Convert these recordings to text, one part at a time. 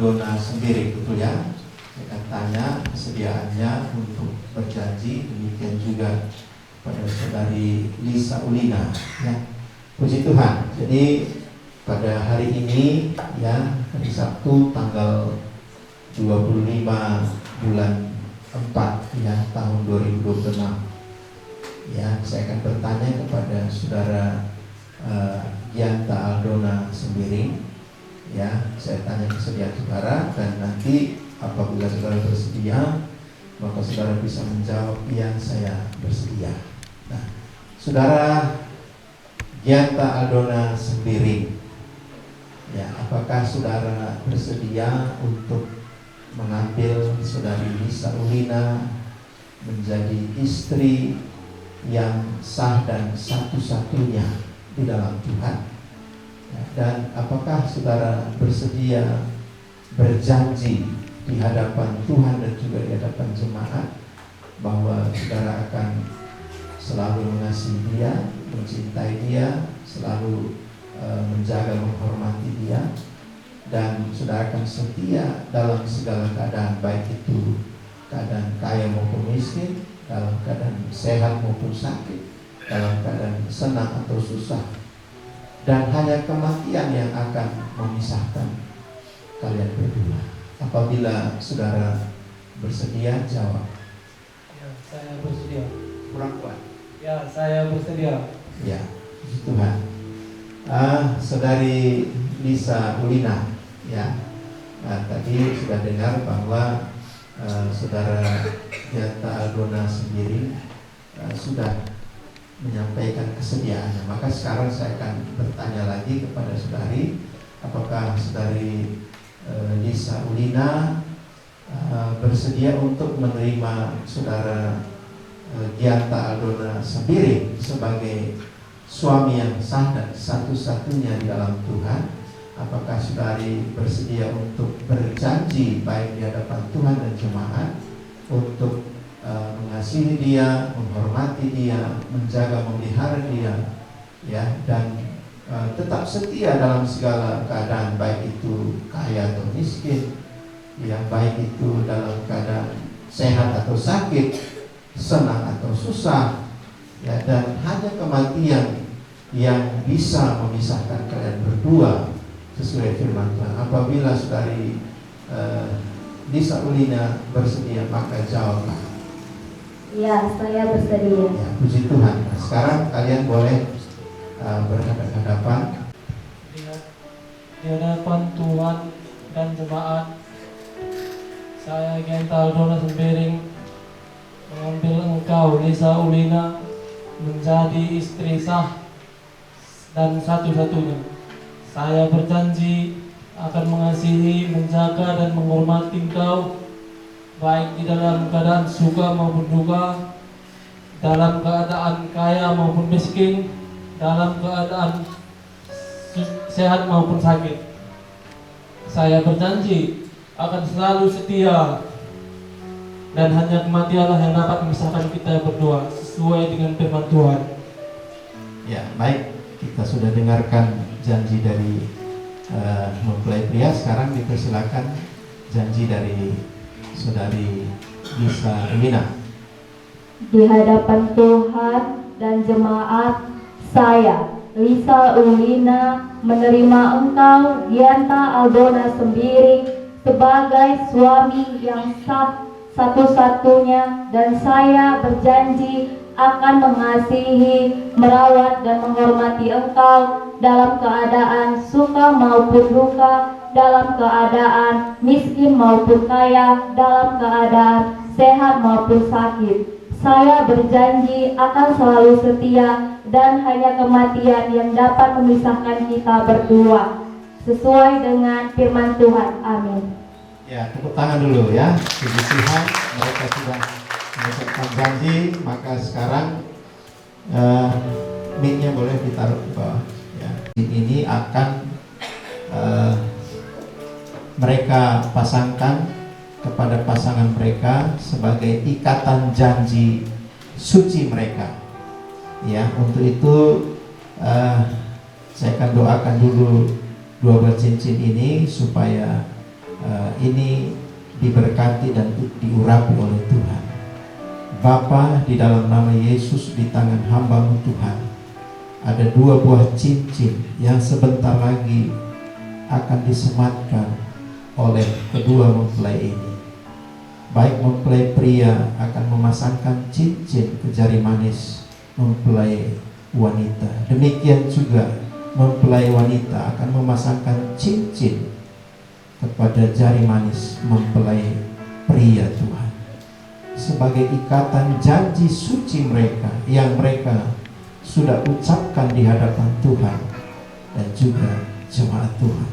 Aldona sendiri, betul ya? Saya akan tanya kesediaannya untuk berjanji, demikian juga pada saudari Lisa Ulina. Ya, puji Tuhan. Jadi pada hari ini ya, hari Sabtu tanggal 25 bulan 4 ya, tahun 2026. Ya, saya akan bertanya kepada saudara Gianta Aldona Sembiring. Ya, saya tanya kesediaan saudara, dan nanti apabila saudara bersedia, maka saudara bisa menjawab iya saya bersedia. Nah, saudara Gianta Aldona Sembiring, ya, apakah saudara bersedia untuk mengambil saudari Lisa Ulina menjadi istri yang sah dan satu-satunya di dalam Tuhan? Dan apakah saudara bersedia berjanji di hadapan Tuhan dan juga di hadapan jemaat bahwa saudara akan selalu mengasihi dia, mencintai dia, selalu menjaga, menghormati dia, dan saudara akan setia dalam segala keadaan, baik itu keadaan kaya maupun miskin, dalam keadaan sehat maupun sakit, dalam keadaan senang atau susah, dan hanya kematian yang akan memisahkan kalian berdua. Apabila saudara bersedia, jawab. Ya, saya bersedia. Kurang kuat. Ya, saya bersedia. Ya, puji Tuhan. Saudari Lisa Ulina, ya, tadi sudah dengar bahwa saudara Gianta Aldona sendiri sudah menyampaikan kesediaannya. Maka sekarang saya akan bertanya lagi kepada saudari, apakah saudari Lisa Ulina bersedia untuk menerima saudara Gianta Aldona Sembiring sebagai suami yang sah dan satu-satunya di dalam Tuhan? Apakah saudari bersedia untuk berjanji baik di hadapan Tuhan dan jemaat untuk mengasihi dia, menghormati dia, menjaga, memelihara dia, ya, dan tetap setia dalam segala keadaan, baik itu kaya atau miskin, ya, baik itu dalam keadaan sehat atau sakit, senang atau susah, ya, dan hanya kematian yang bisa memisahkan kalian berdua sesuai firman Tuhan. Apabila saudari Lisa Ulina bersedia, maka jawablah. Ya, saya bersedia. Ya, puji Tuhan. Nah, sekarang kalian boleh berhadapan-hadapan Di hadapan Tuhan dan jemaat, saya Gianta Aldona Sembiring mengambil engkau Lisa Ulina menjadi istri sah dan satu-satunya. Saya berjanji akan mengasihi, menjaga, dan menghormati engkau, baik di dalam keadaan suka maupun duka, dalam keadaan kaya maupun miskin, dalam keadaan sehat maupun sakit. Saya berjanji akan selalu setia, dan hanya kematianlah yang dapat memisahkan kita berdua, sesuai dengan firman Tuhan. Ya, baik. Kita sudah dengarkan janji dari mempelai pria. Sekarang dipersilakan janji dari saudari Lisa Ulina. Di hadapan Tuhan dan jemaat, saya Lisa Ulina menerima engkau Gianta Aldona Sembiring sebagai suami yang sah satu-satunya, dan saya berjanji akan mengasihi, merawat, dan menghormati engkau dalam keadaan suka maupun duka, dalam keadaan miskin maupun kaya, dalam keadaan sehat maupun sakit. Saya berjanji akan selalu setia, dan hanya kematian yang dapat memisahkan kita berdua, sesuai dengan firman Tuhan. Amin. Ya, tepuk tangan dulu ya. Puji Tuhan, mereka sudah mengucapkan janji. Maka sekarang mic-nya boleh ditaruh di bawah. Ya. Ini akan mereka pasangkan kepada pasangan mereka sebagai ikatan janji suci mereka. Ya, untuk itu saya akan doakan dulu dua buah cincin ini supaya ini diberkati dan diurapi oleh Tuhan. Bapa, di dalam nama Yesus, di tangan hamba-Mu Tuhan, ada 2 buah cincin yang sebentar lagi akan disematkan oleh kedua mempelai ini. Baik mempelai pria akan memasangkan cincin ke jari manis mempelai wanita, demikian juga mempelai wanita akan memasangkan cincin kepada jari manis mempelai pria Tuhan, sebagai ikatan janji suci mereka yang mereka sudah ucapkan di hadapan Tuhan dan juga jemaat Tuhan.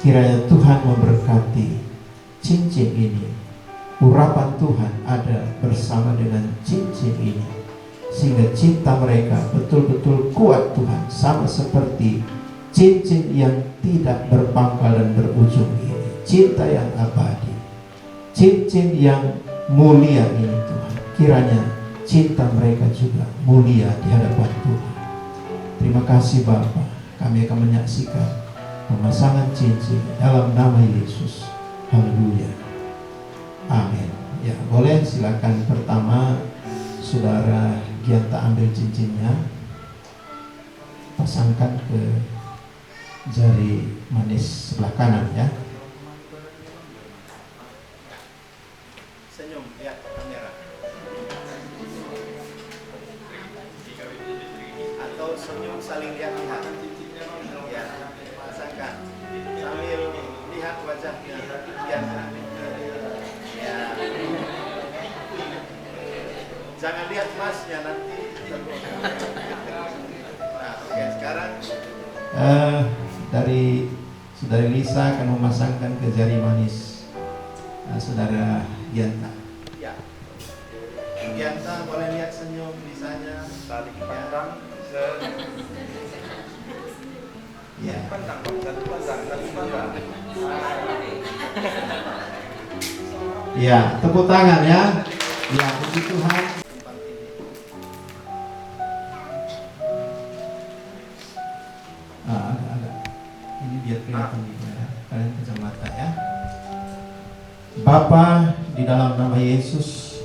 Kiranya Tuhan memberkati cincin ini, urapan Tuhan ada bersama dengan cincin ini, sehingga cinta mereka betul-betul kuat Tuhan, sama seperti cincin yang tidak berpangkal dan berujung ini, cinta yang abadi, cincin yang mulia ini Tuhan. Kiranya cinta mereka juga mulia di hadapan Tuhan. Terima kasih Bapa, kami akan menyaksikan pemasangan cincin dalam nama Yesus. Haleluya. Amin. Ya, boleh silakan. Pertama, Saudara Gianta ambil cincinnya, pasangkan ke jari manis sebelah kanan ya. Senyum, lihat kamera. Atau senyum saling lihat-lihat. Ya, pasangkan sambil lihat wajahnya Gianta. Ya. Jangan lihat masnya, nanti nah, oke, sekarang dari Saudari Lisa akan memasangkan ke jari manis Saudara Gianta. Ya, Gianta boleh lihat senyum Lisanya. Saling pandang. Ya. Pandang, ya, tepuk tangan ya. Ya, puji Tuhan. Agak-agak ini biar kelihatan juga ya. Kalian kacamata ya. Bapa, di dalam nama Yesus,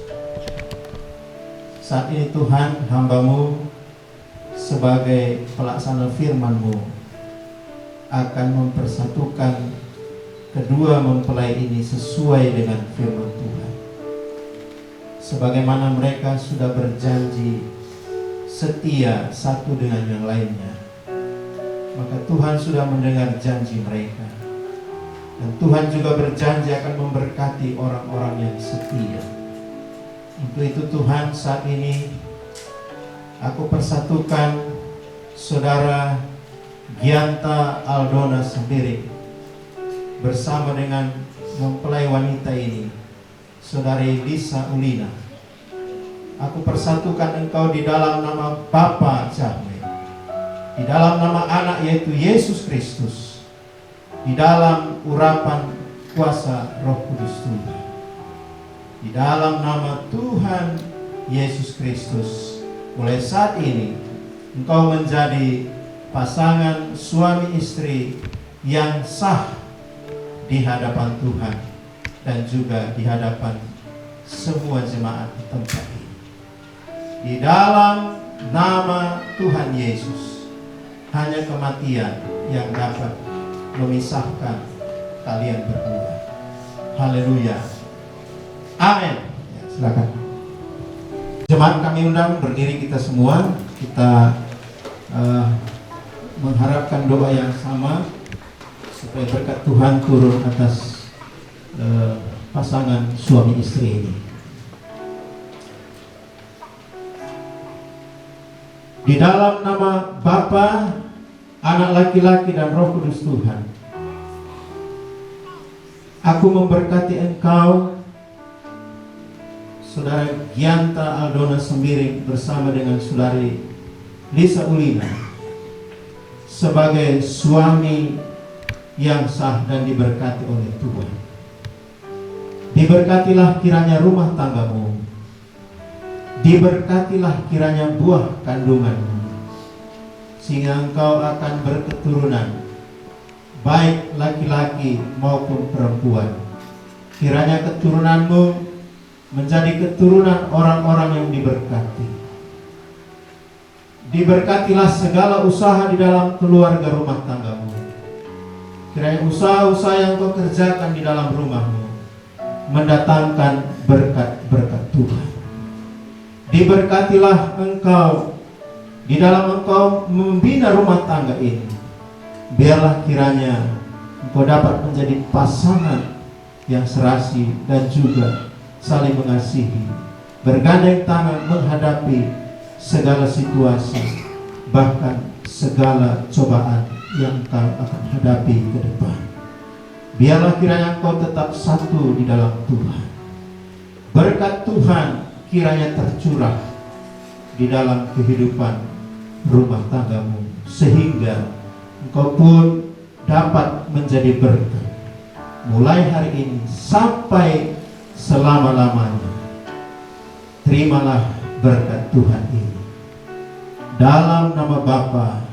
saat ini Tuhan, hamba-Mu sebagai pelaksana firman-Mu akan mempersatukan kedua mempelai ini sesuai dengan firman Tuhan. Sebagaimana mereka sudah berjanji setia satu dengan yang lainnya, maka Tuhan sudah mendengar janji mereka. Dan Tuhan juga berjanji akan memberkati orang-orang yang setia. Untuk itu Tuhan, saat ini aku persatukan Saudara Gianta Aldona Sembiring bersama dengan mempelai wanita ini, Saudari Lisa Ulina. Aku persatukan engkau di dalam nama Bapa Yahweh, di dalam nama Anak yaitu Yesus Kristus, di dalam urapan kuasa Roh Kudus Tuhan, di dalam nama Tuhan Yesus Kristus. Mulai saat ini engkau menjadi pasangan suami istri yang sah di hadapan Tuhan dan juga di hadapan semua jemaat di tempat ini. Di dalam nama Tuhan Yesus, hanya kematian yang dapat memisahkan kalian berdua. Haleluya. Amin. Ya, silakan. Jemaat kami undang berdiri kita semua. Kita mengharapkan doa yang sama supaya berkat Tuhan turun atas pasangan suami istri ini. Di dalam nama Bapa, Anak laki-laki dan Roh Kudus Tuhan, aku memberkati engkau, Saudara Gianta Aldona Sembiring bersama dengan Saudari Lisa Ulina sebagai suami yang sah dan diberkati oleh Tuhan. Diberkatilah kiranya rumah tanggamu, diberkatilah kiranya buah kandunganmu, sehingga engkau akan berketurunan baik laki-laki maupun perempuan. Kiranya keturunanmu menjadi keturunan orang-orang yang diberkati. Diberkatilah segala usaha di dalam keluarga rumah tanggamu. Kiranya usaha-usaha yang kau kerjakan di dalam rumahmu mendatangkan berkat-berkat Tuhan. Diberkatilah engkau di dalam engkau membina rumah tangga ini. Biarlah kiranya engkau dapat menjadi pasangan yang serasi dan juga saling mengasihi, bergandeng tangan menghadapi segala situasi, bahkan segala cobaan yang kau akan hadapi ke depan. Biarlah kiranya engkau tetap satu di dalam Tuhan. Berkat Tuhan kiranya tercurah di dalam kehidupan rumah tanggamu, sehingga engkau pun dapat menjadi berkat mulai hari ini sampai selama-lamanya. Terimalah berkat Tuhan ini dalam nama Bapa,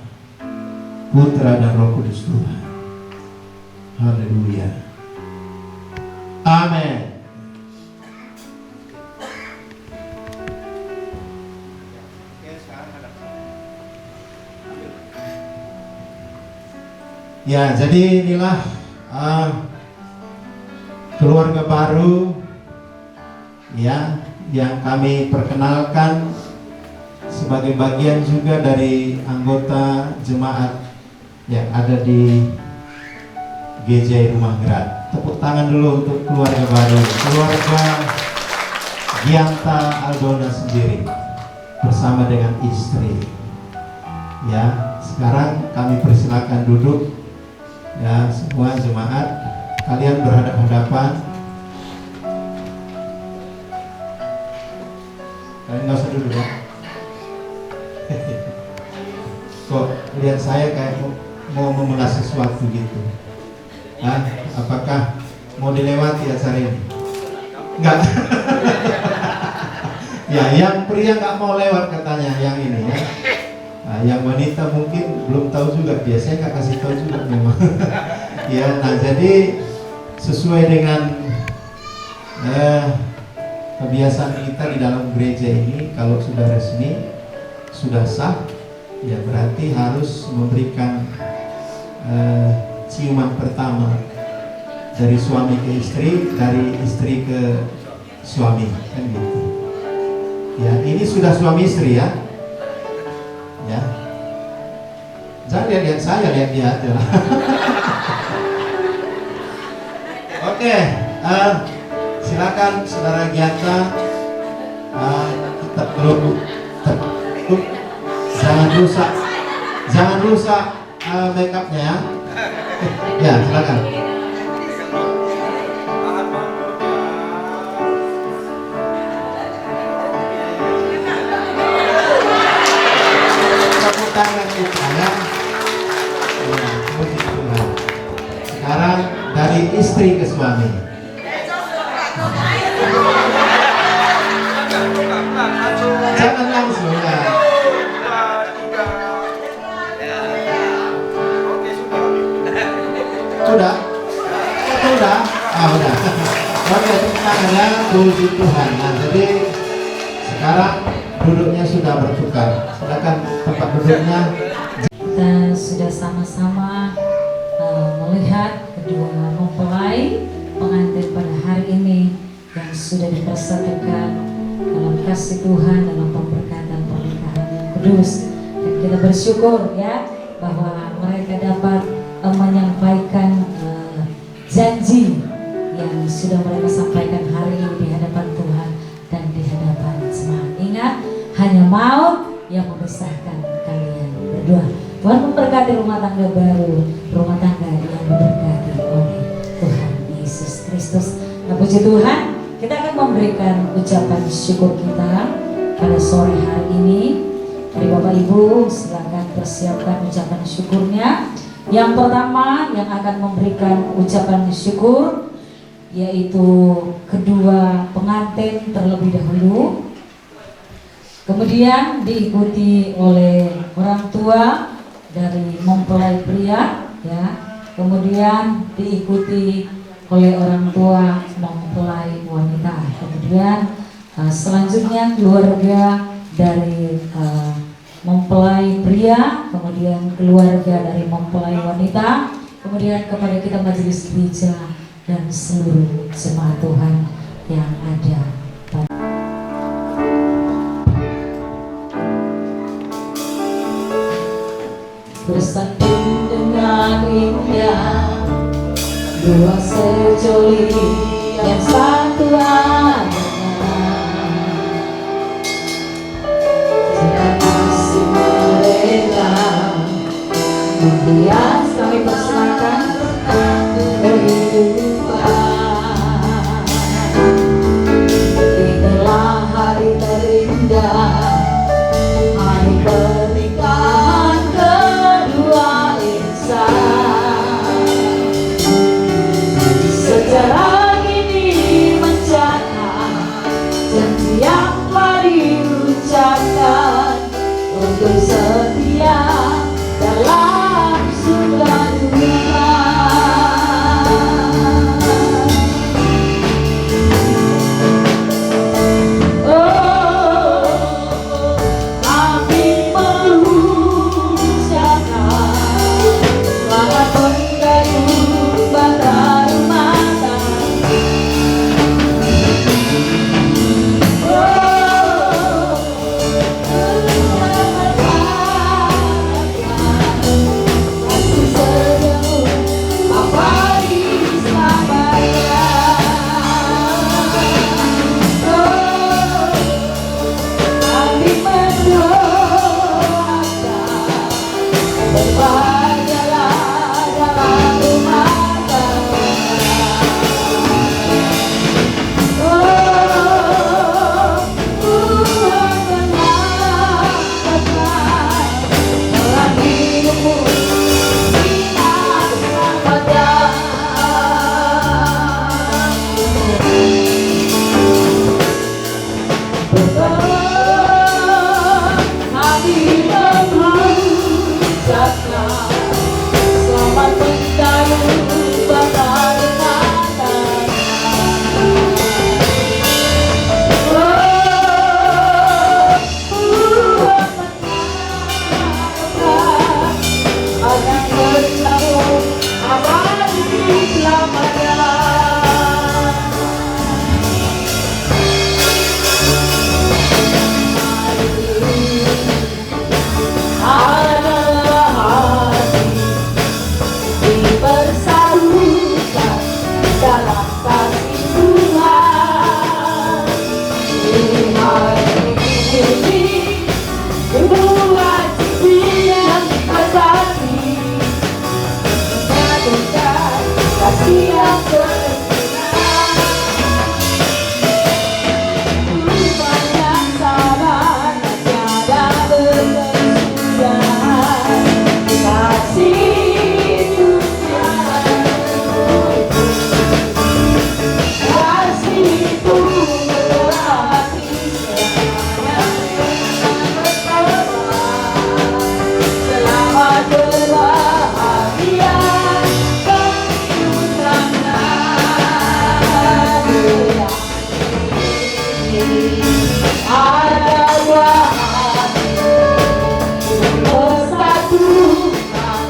Putra dan Roh Kudus Tuhan. Haleluya. Amin. Ya, jadi inilah keluarga baru ya yang kami perkenalkan sebagai bagian juga dari anggota jemaat yang ada di GJ Rumah Gerak. Tepuk tangan dulu untuk keluarga baru, keluarga Gianta Aldona sendiri bersama dengan istri. Ya, sekarang kami persilakan duduk. Ya, semua jemaat kalian berhadap-hadapan. Kalian nggak usah duduk ya. Kok lihat saya kayak mau memelas sesuatu gitu. Apakah mau dilewati acara ini? Enggak. Ya, yang pria nggak mau lewat katanya yang ini ya. Nah, yang wanita mungkin belum tahu juga, biasanya nggak kasih tahu juga memang. Ya, nah jadi sesuai dengan kebiasaan kita di dalam gereja ini, kalau sudah resmi, sudah sah, ya berarti harus memberikan ciuman pertama dari suami ke istri, dari istri ke suami, kan gitu. Ya, ini sudah suami istri ya. Ya, jangan lihat saya, lihat dia aja. Oke, silakan saudara Gianta, tetap duduk, jangan rusak make upnya ya. Ya, silakan. Tangan kita ya. Puji Tuhan. Sekarang dari istri ke suami. Jangan langsung ya. Sudah? Sudah? Udah. Oke, tepuk tangan ya. Puji Tuhan. Nah, jadi sekarang duduknya sudah bertukar. Silakan tempat duduknya. Kita sudah sama-sama melihat kedua mempelai pengantin pada hari ini yang sudah dipersatukan dalam kasih Tuhan, dalam pemberkatan pernikahan yang kudus. Dan kita bersyukur ya bahwa mereka dapat menyampaikan janji yang sudah mereka sampaikan hari ini di hadapan Tuhan dan di hadapan jemaat. Ingat, hanya maut yang memisahkan kalian berdua. Tuhan memberkati rumah tangga baru, rumah tangga yang diberkati oleh Tuhan Yesus Kristus. Nah, puji Tuhan, kita akan memberikan ucapan syukur kita pada sore hari ini. Mari Bapak Ibu silakan persiapkan ucapan syukurnya. Yang pertama yang akan memberikan ucapan syukur yaitu kedua pengantin terlebih dahulu. Kemudian diikuti oleh orang tua dari mempelai pria ya. kemudian diikuti oleh orang tua mempelai wanita. Kemudian selanjutnya keluarga dari mempelai pria, kemudian keluarga dari mempelai wanita, kemudian kepada kita majelis gereja dan seluruh jemaat Tuhan yang ada. Bersanding dengan indah dua sejoli yang satu adanya, jika kasih mereka menghias kami persilakan kehidupan. Inilah hari terindah, hari pernikahan kedua insan. Sejarah ini mencatat janji yang telah diucapkan untuk setia dalam surga dunia. Kami mengucapkan selamat mengayuh batara mata. Kasih senyum abadi selamanya. Kami mendoakan berbahagialah dalam rumah tangga. Tuhan menyelamatkan orang hidupmu, kita keselamatan. Kami mengucapkan selamat mengayuh batara mata. Akan bersambung abadi selamanya. Adalah hati dipersatukan dalam kasih Tuhan. Di hari ini kedua cipta yang bersatu menyatukan kasih yang sempurna. Tuhan yang sabar dan tiada berkesudahan, kasih Tuhan, kasih Tuhan hati selamanya selamat berbahagia ada dua hati bersatukan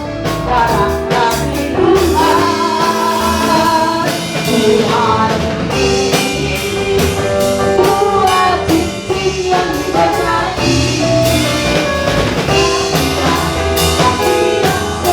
dalam kasih Tuhan. Tuhan ini dua cincin yang bersatu, kasih yang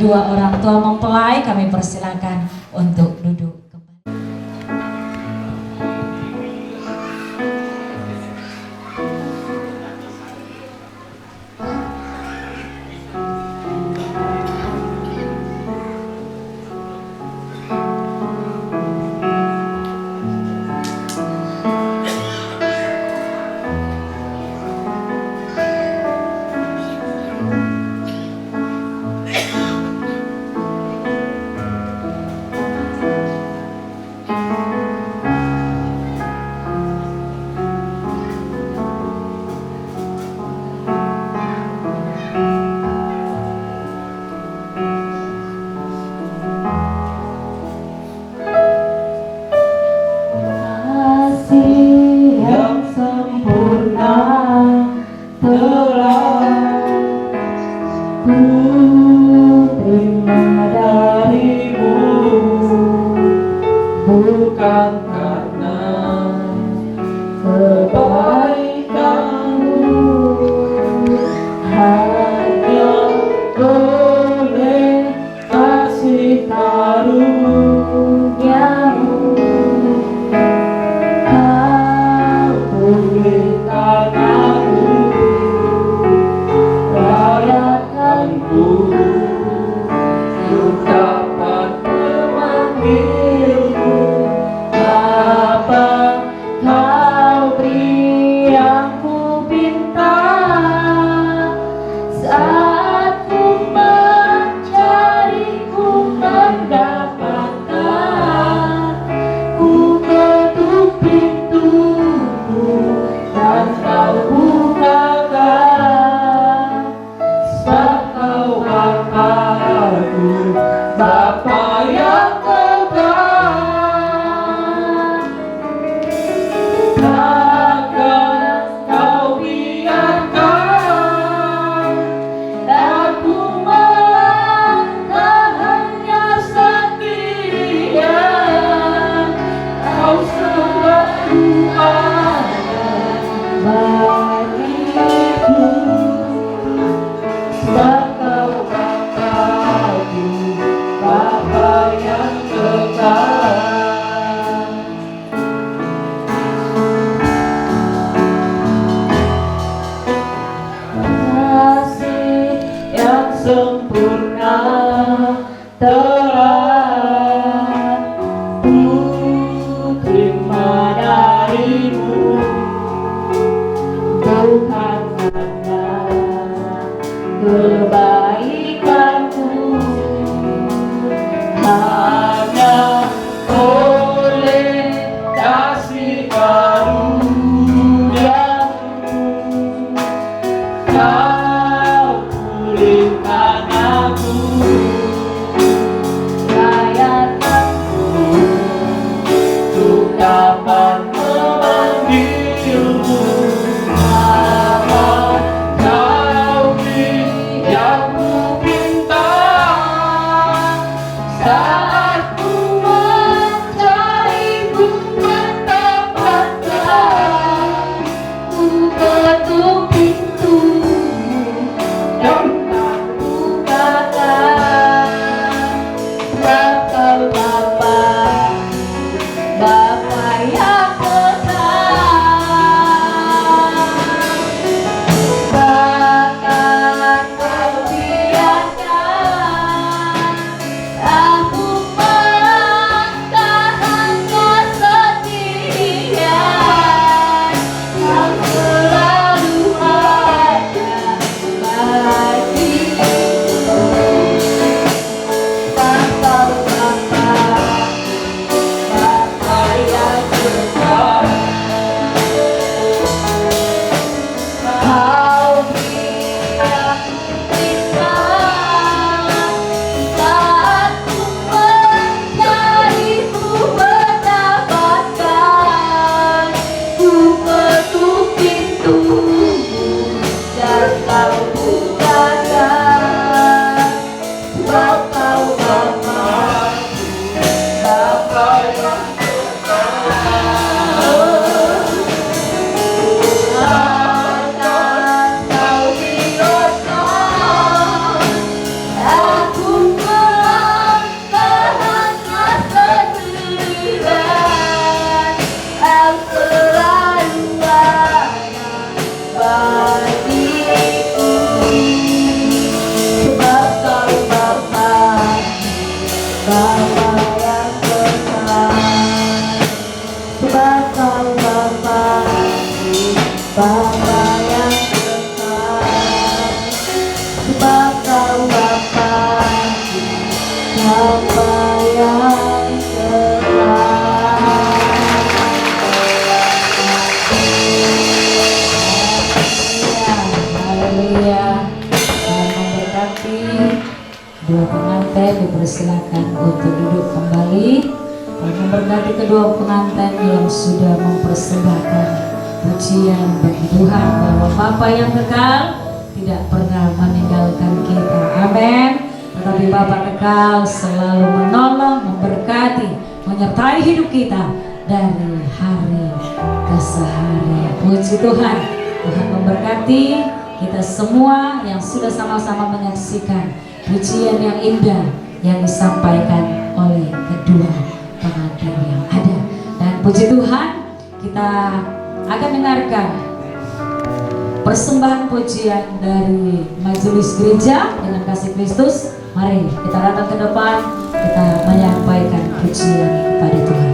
kedua orang tua mempelai, kami persilakan untuk duduk kembali. Bapa yang Kau Bapa, Bapa yang kekal. Sebab Kau Bapa, Bapa yang kekal. Haleluya. Tuhan memberkati. Dua pengantin dipersilakan untuk duduk kembali. Tuhan memberkati kedua pengantin yang sudah mempersembahkan pujian bagi Tuhan bahwa Bapa yang kekal tidak pernah meninggalkan kita. Amin. Tetapi Bapa kekal selalu menolong, memberkati, menyertai hidup kita dari hari ke hari. Puji Tuhan. Tuhan memberkati kita semua yang sudah sama-sama menyaksikan pujian yang indah yang disampaikan oleh kedua pengantin yang ada. Dan puji Tuhan, kita akan dengarkan persembahan pujian dari Majelis Gereja dengan Kasih Kristus. Mari kita datang ke depan, kita menyampaikan pujian kepada Tuhan.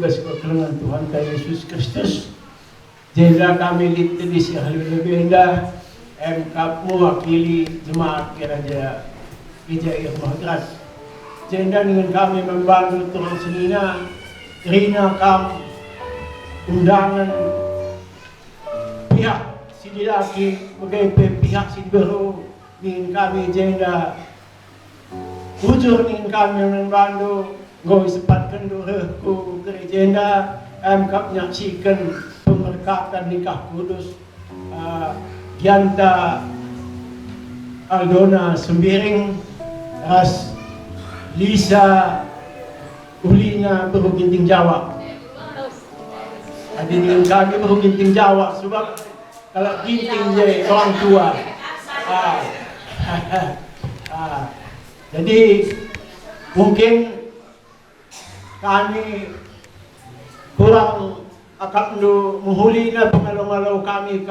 ibas kelengan Tuhan ka Yesus Kristus. Jenda kami di si halil benda MK mewakili jemaat gereja Irmah Geras. Jenda dengan kami membantu terus senina Rina kam undangan pihak si laki sebagai pihak si baru dengan kami jenda ujur dengan kami membantu ngoi sepatkan doaku gereja jenda MK menyaksikan pemberkatan nikah kudus Gianta Aldona Sembiring Ras Lisa Ulina Beruginting Jawa. Hadirin kami Beruginting Jawa sebab kalau ginting je orang tua. Jadi mungkin kami kurang akan menghuli na pengalau-ngalau kami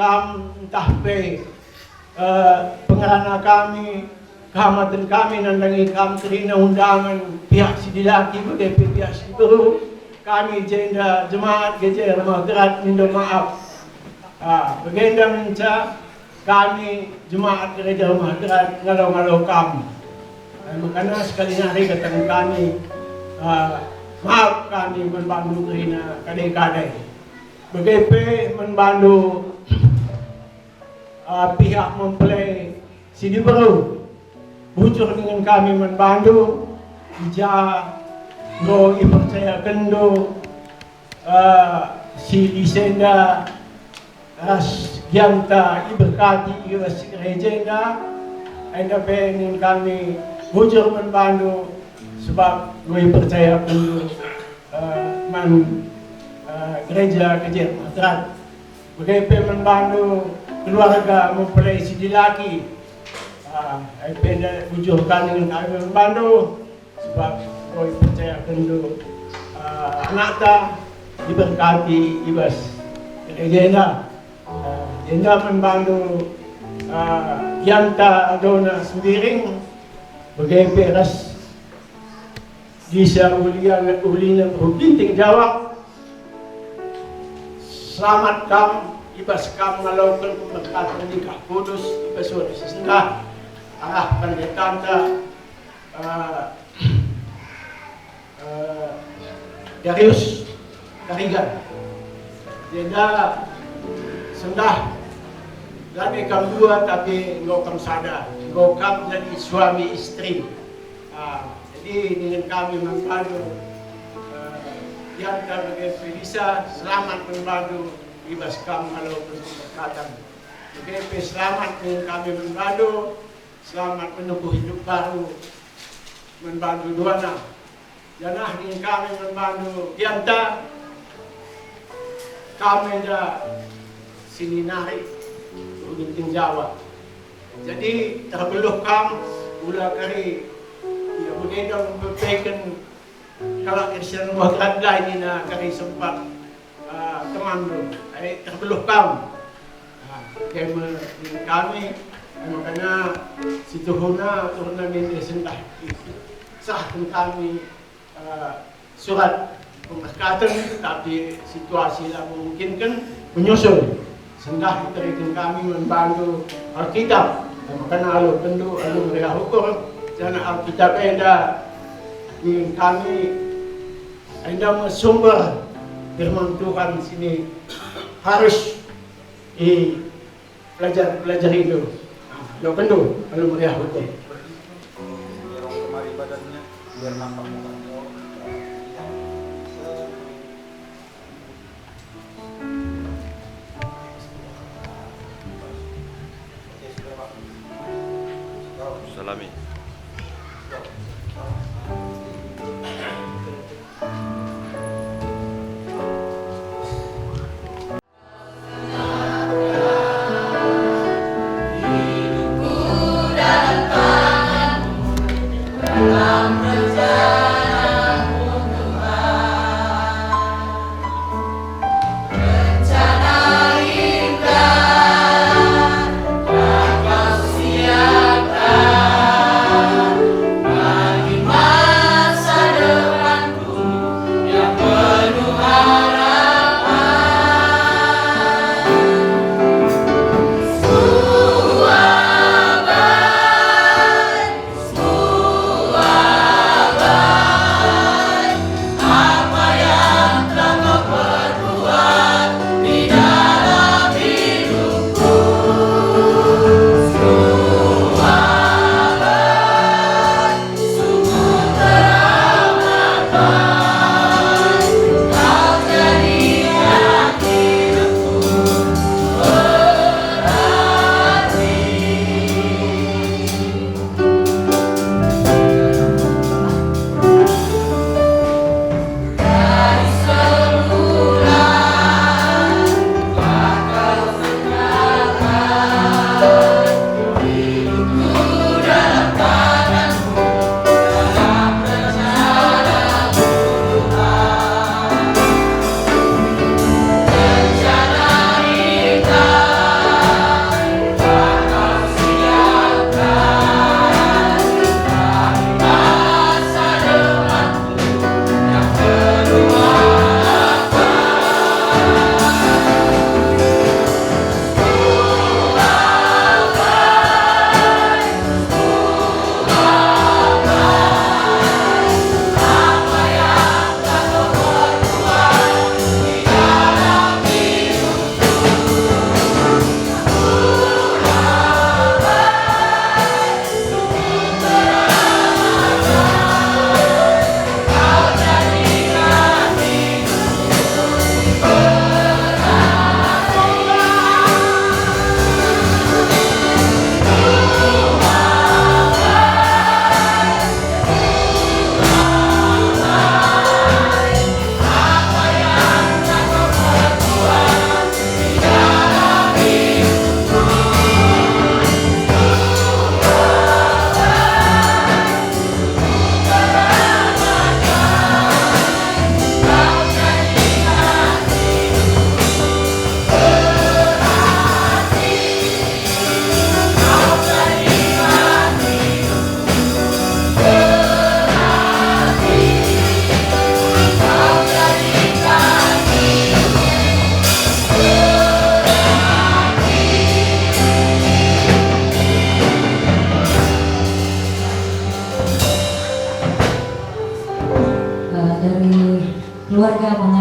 entah pe pengarana kami kehormatan kami nandangi kami terina undangan pihak sidilaki bagai pihak sibaru kami jenda jemaat gereja Irmah Geras minta maaf bagenda minta kami jemaat gereja Irmah Geras ngalau-ngalau kami makanya sekali hari kata kami maaf kami membantu terina kadai-kadai BGP membantu pihak mempelai sini baru bujur dengan kami membantu ija go ipercaya kendo si Lisenda ras Gianta iberkati iras rejenda anda pengen kami bujur membantu sebab go ipercaya kendo gereja Kejer Matrat BGP membantu keluarga mempelai sidilaki peda bujurkan dengan kami membantu sebab koi percaya kendo anak ta diberkati ibas gereja jenda membantu Gianta Aldona Sembiring BGP ras Lisa Ulina Beruginting Jawa. Selamat kam, ibas kam ngalaukkan pemberkatan nikah kudus, ibas suara sesendah, arah pendekanta Darius Karigan. Jeda sendah, lagi kam dua tapi ngau kam sada, ngau kam jadi suami istri. Jadi dengan kami membantu yang kami bisa selamat membantu ibas kami kalau berkatan. BGP selamat dengan kami membantu, selamat menempuh hidup baru, membantu Duana. Janah dengan kami membantu Gianta, kami ada sini narik Beruginting Jawa. Jadi terbeluh kam ulah kari ya begitu mempekan kalau Kristen wakil lain na kami sempat teman terbeluh kaum kami makanya si Tuhuna minta sendah sahkan kami surat pemberkatan tapi situasi lah memungkinkan menyusul sendah terikan kami membantu Alkitab makanya alu tentu alu mereka hukum jangan Alkitab ada kami ada sumber firman Tuhan sini harus pelajari itu. Lo kendu kalau meriah betul. Dorong kemari badannya biar nampak muka. Salami. Rencana indah yang kau siapkan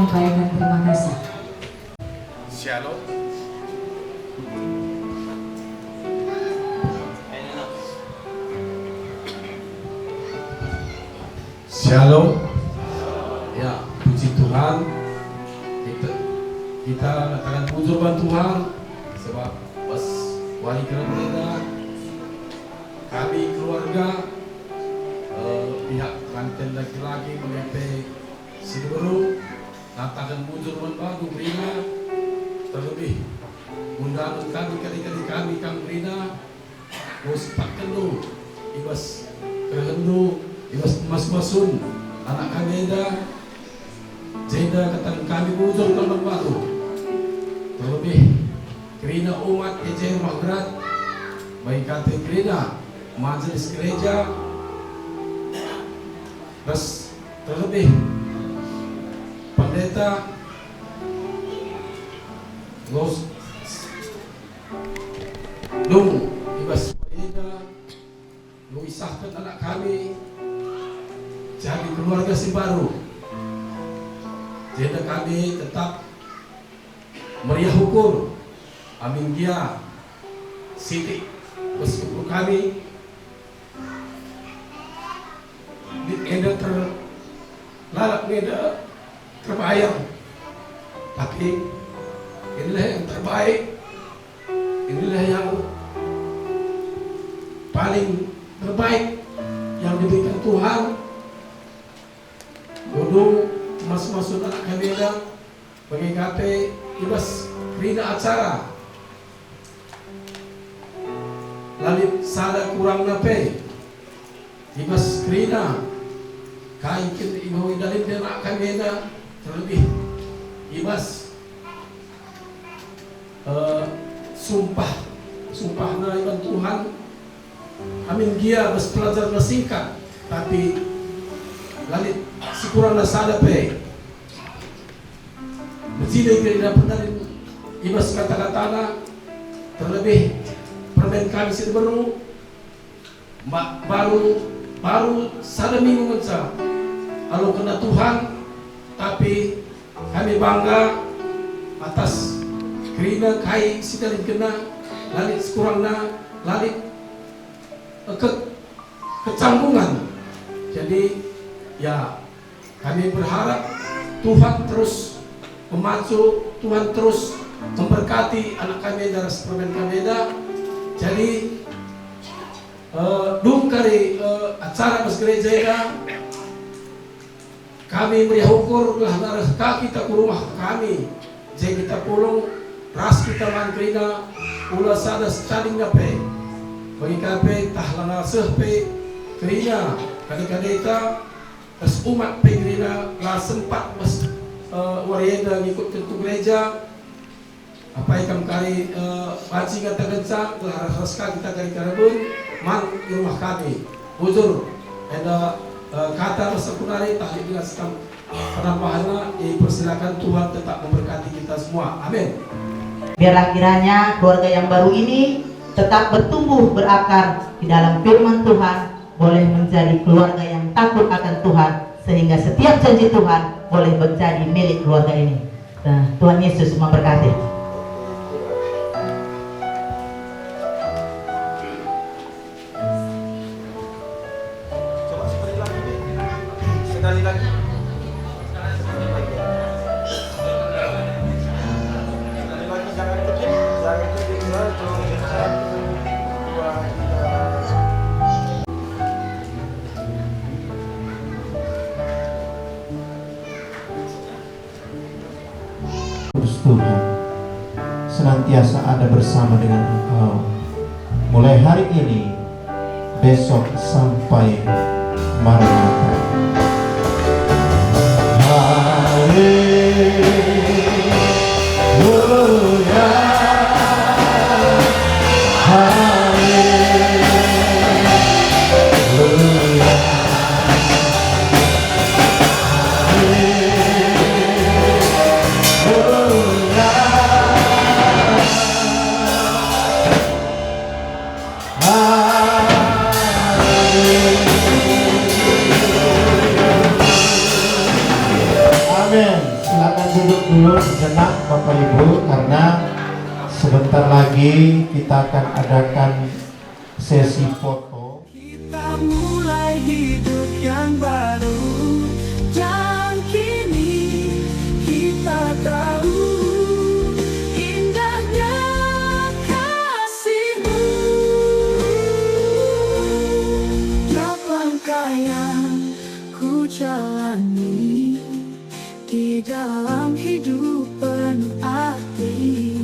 yang baik dan terima kasih. Shalom. Shalom. Ya, puji Tuhan. Kita katakan puji Tuhan sebab pas wali kerajaan kami keluarga pihak kantin laki-laki mengenai Sidoarjo katakan puji baru Brina terlebih undangan kami kali-kali kami Kang Brina sepakat lu ibas kehendu ibas mas-masun anak kami Jeda katakan kami puji baru terlebih Krina umat EJ Magrat baik kata Krina majelis gereja terlebih pendeta Los Lung ibas Pada mengisahkan anak kami jadi keluarga si baru. Jadi kami tetap meriah hukum amin dia Siti meskipun kami di eda terlalak eda terbayar, tapi inilah yang terbaik, inilah yang paling terbaik yang diberikan Tuhan. Dulu masuk anak kami ada mengingati ibas Rina acara lalu sada kurang nape ibas Rina kain kita ibawi dalil dan anak kami ada terlebih ibas sumpah na iban Tuhan amin dia bas pelajar singkat tapi lalit si kurang na sada pe berjilai kira dapat ibas kata-kata terlebih permen kami baru sada minggu menca kalau kena Tuhan tapi kami bangga atas kerina kai sikalin kena lalit sekurangna lalit kecanggungan. Jadi ya kami berharap Tuhan terus memacu, Tuhan terus memberkati anak kami dari permen kami. Jadi kari acara mas gereja ya kami meriah ukur belah kaki kita ke rumah kami jadi kita pulung ras kita mangrina ulah sada staling nape bagi kape tahlana sehpe kerina kadang-kadang tas umat pengrina lah sempat mas warienda ngikut ke gereja apa yang kami baci kata genca telah raska kita kali karabun man di rumah kami bujur ada kata bersekunari tahlil dengan sekam penambahannya persilakan Tuhan tetap memberkati kita semua amin. Biarlah kiranya keluarga yang baru ini tetap bertumbuh berakar di dalam firman Tuhan, boleh menjadi keluarga yang takut akan Tuhan sehingga setiap janji Tuhan boleh menjadi milik keluarga ini. Nah, Tuhan Yesus memberkati. Sekali lagi. Jangan kecil. Satu, dua, tiga. Terus Tuhan senantiasa ada bersama dengan Engkau mulai hari ini, besok sampai Maranatha. Haleluya, haleluya, haleluya. duduk dulu sejenak Bapak Ibu, karena sebentar lagi kita akan adakan sesi foto. Kita mulai hidup yang baru, dan kini kita tahu indahnya kasih-Mu. Tiap langkah yang ku jalani di dalam hidup penuh arti,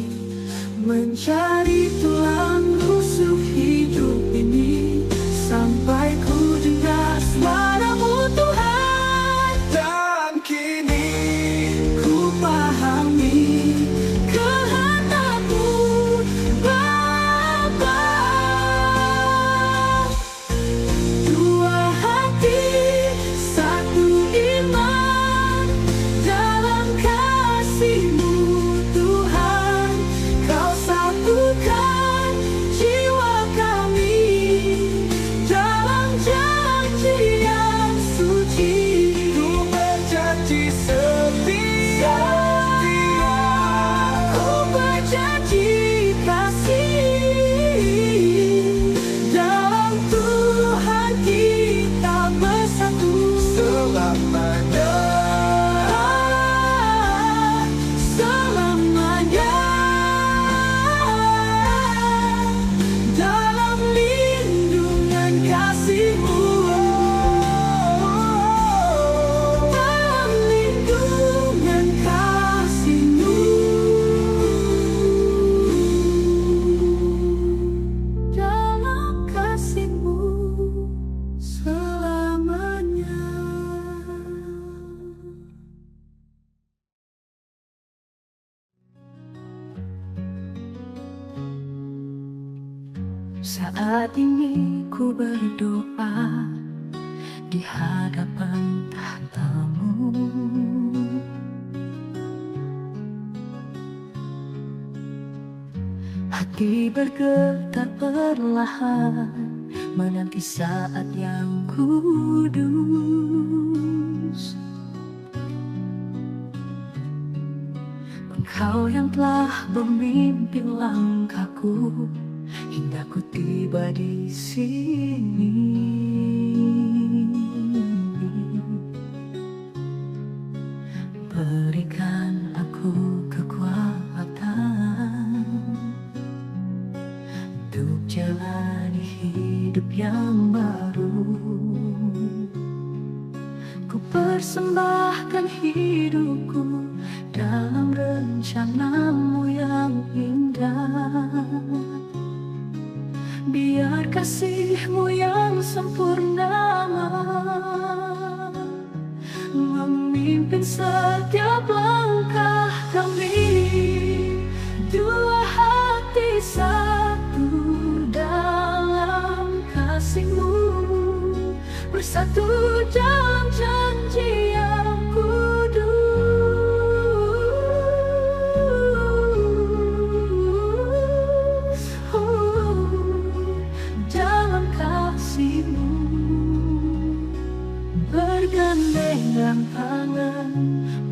mencari tulang rusuk hidup ini, sampai ku dengar suara-Mu Tuhan. Dan kini ku pahami kehendak-Mu Bapa. Dua hati, satu iman, dalam kasih-Mu Tuhan. Kau satukan jiwa kami dalam janji yang suci. Ku berjanji setia, ku berjanji kasih. Dalam Tuhan kita bersatu selamanya. Selamanya. Dalam lindungan kasih-Mu. Dalam lindungan kasih-Mu. Dalam kasih-Mu selamanya. Saat ini ku berdoa di hadapan tahta-Mu. Hati bergetar perlahan menanti saat yang kudus. Engkau yang telah memimpin langkahku hingga ku tiba di sini. Berikan aku kekuatan untuk jalani hidup yang baru. Ku persembahkan hidupku dalam rencana-Mu yang indah. Biar kasih-Mu yang sempurna memimpin setiap langkah kami. Dua hati satu dalam kasih-Mu, bersatu dalam janji yang kudus. Dalam kasih-Mu bergandengan tangan,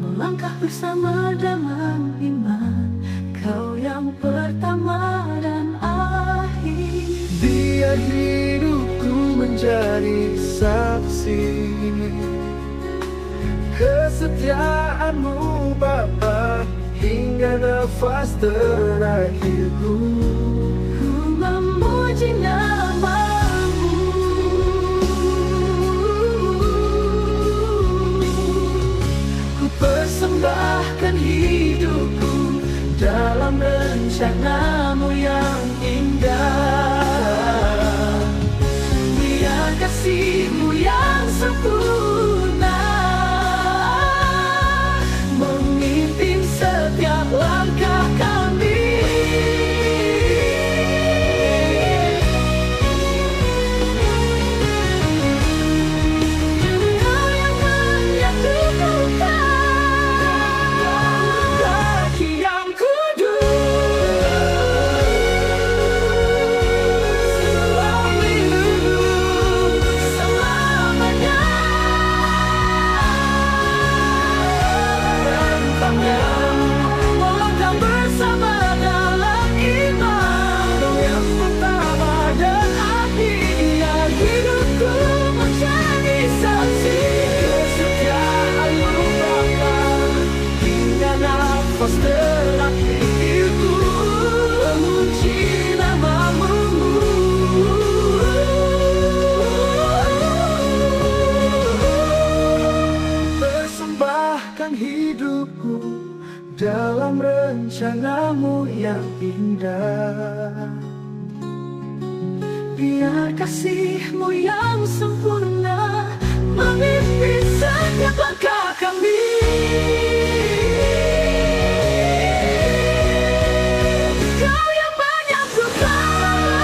melangkah bersama dalam iman. Kau yang pertama dan akhir. Biar hidupku menjadi saksi kesetiaan-Mu Bapa, hingga nafas terakhirku. Ku memuji nama-Mu. Ku persembahkan hidupku dalam rencana-Mu yang indah. Biar kasih-Mu yang sempurna memimpin setiap langkah kami. Engkau yang menyatukan kaki yang kudus. nafas terakhirku memuji namamu. Persembahkan hidupku dalam rencanamu yang indah. Biar kasihmu yang sempurna memimpin setiap langkah kami. Kau yang menyatukan,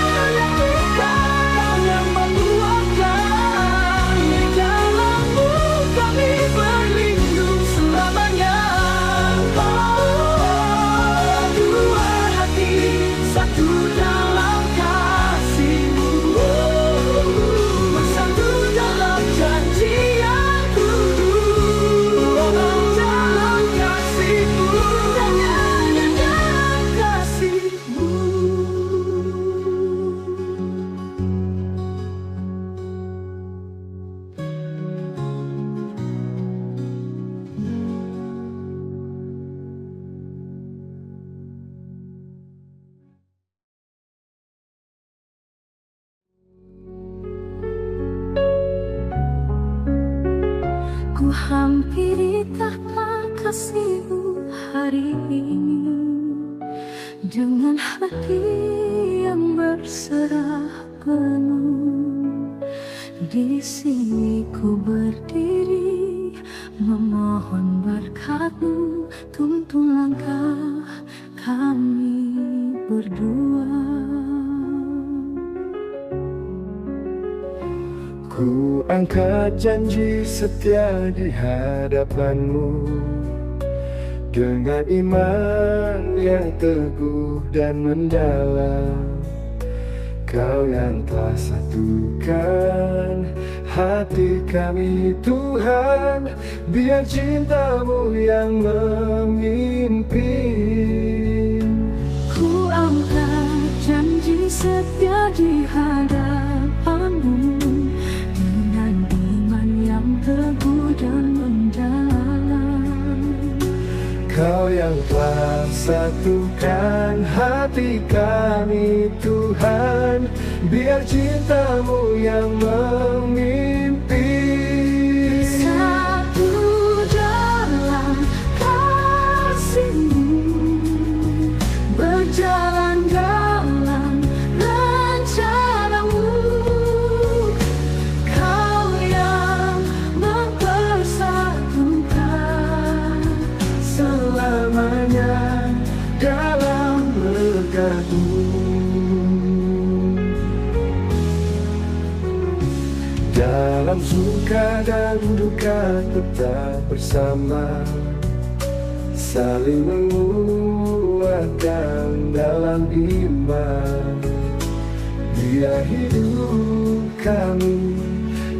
Kau yang menguatkan, di dalam-Mu kami berlindung selamanya. Oh, dua hati satu dalam kasih-Mu, bersatu dalam janji yang kudus, dalam kasih-Mu, dalam kasih-Mu. Ku hampiri tahta kasih-Mu hari ini dengan hati yang berserah penuh. Di sini ku berdiri memohon berkat-Mu, tuntun langkah kami berdua. Ku angkat janji setia di hadapan-Mu dengan iman yang teguh dan mendalam. Kau yang telah satukan hati kami Tuhan, biar cinta-Mu yang memimpin. Ku angkat janji setia di hadapan-Mu dengan iman yang teguh dan mendalam. Kau yang telah satukan hati kami Tuhan, biar cinta-Mu yang memimpin. Satu dalam kasih-Mu, berjalan dalam rencana-Mu. Kau yang mempersatukan selamanya dalam berkat-Mu. Dalam suka dan duka tetap bersama, saling menguatkan dalam iman. Biar hidup kami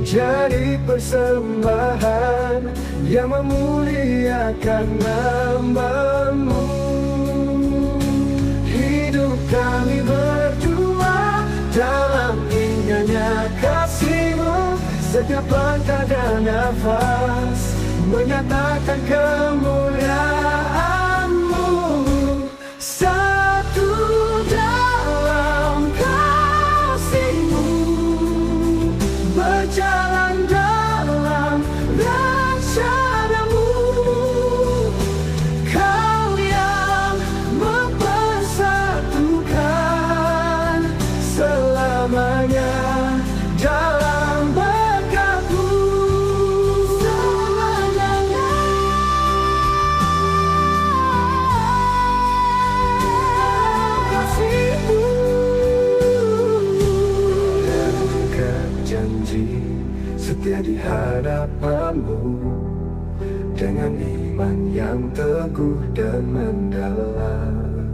jadi persembahan yang memuliakan nama-Mu. Hidup kami berdua dalam indahnya kasih-Mu, setiap langkah dan nafas menyatakan kemuliaan-Mu. satu dalam kasih-Mu, berjalan dalam rencana-Mu. Kau yang mempersatukan Selamanya dalam berkat-Mu. Janji setia di hadapan-Mu dengan iman yang teguh dan mendalam.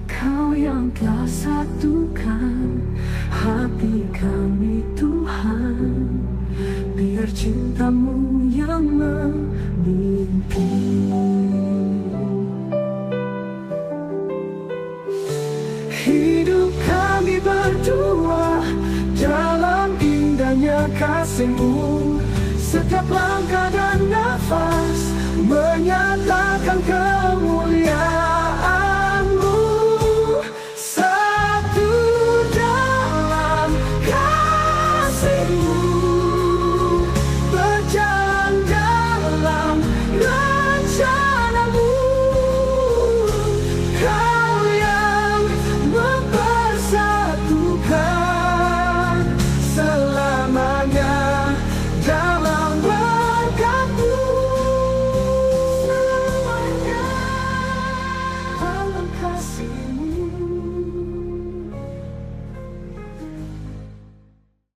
Kau yang telah satukan hati kami Tuhan, biar cinta-Mu yang memimpin. Hidup kami berdua dalam indahnya kasih-Mu, setiap langkah dan